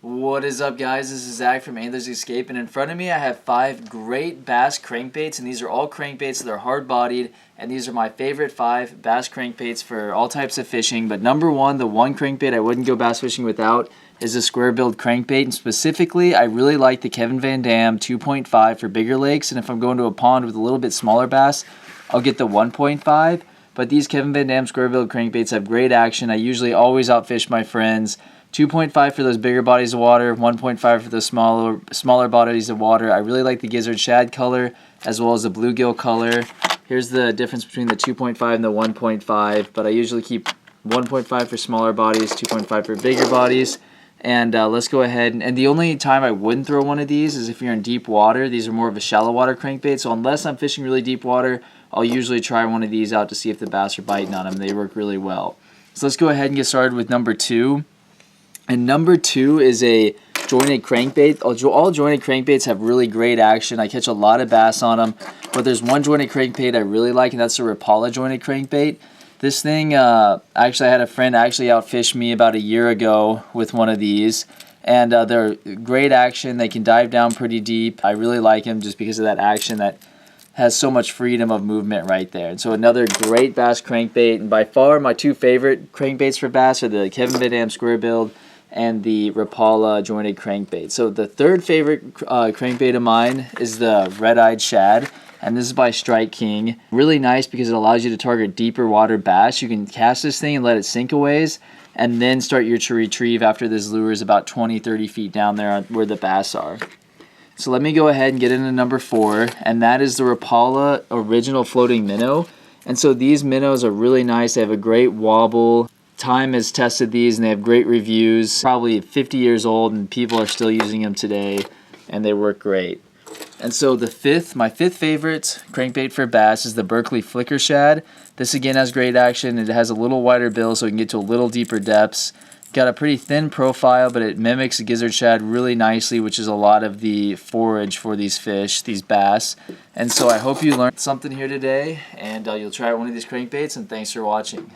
What is up, guys? This is Zach from Anglers Escape, and in front of me I have 5 great bass crankbaits, and these are all crankbaits. They're hard-bodied, and these are my favorite 5 bass crankbaits for all types of fishing. But number one, the one crankbait I wouldn't go bass fishing without is the Squarebill Crankbait, and specifically I really like the Kevin Van Dam 2.5 for bigger lakes, and if I'm going to a pond with a little bit smaller bass, I'll get the 1.5. But these Kevin Van Dam Squarebill Crankbaits have great action. I usually always outfish my friends. 2.5 for those bigger bodies of water, 1.5 for the smaller bodies of water. I really like the gizzard shad color as well as the bluegill color. Here's the difference between the 2.5 and the 1.5, but I usually keep 1.5 for smaller bodies, 2.5 for bigger bodies. And let's go ahead, and the only time I wouldn't throw one of these is if you're in deep water. These are more of a shallow water crankbait, so unless I'm fishing really deep water, I'll usually try one of these out to see if the bass are biting on them. They work really well. So let's go ahead and get started with number 2. And number 2 is a jointed crankbait. All jointed crankbaits have really great action. I catch a lot of bass on them, but there's one jointed crankbait I really like, and that's the Rapala jointed crankbait. This thing, actually I had a friend actually outfish me about a year ago with one of these, and they're great action. They can dive down pretty deep. I really like them just because of that action that has so much freedom of movement right there. And so another great bass crankbait, and by far my 2 favorite crankbaits for bass are the Kevin Van Dam Squarebill and the Rapala jointed crankbait. So the third favorite crankbait of mine is the red-eyed shad, and this is by Strike King. Really nice because it allows you to target deeper water bass. You can cast this thing and let it sink a ways, and then start your retrieve after this lure is about 20-30 feet down there where the bass are. So let me go ahead and get into number 4, and that is the Rapala original floating minnow. And so these minnows are really nice. They have a great wobble. Time has tested these and they have great reviews. Probably 50 years old and people are still using them today, and they work great. And so my fifth favorite crankbait for bass is the Berkeley Flicker Shad. This again has great action. It has a little wider bill so it can get to a little deeper depths. Got a pretty thin profile, but it mimics the gizzard shad really nicely, which is a lot of the forage for these fish, these bass. And so I hope you learned something here today, and you'll try one of these crankbaits, and thanks for watching.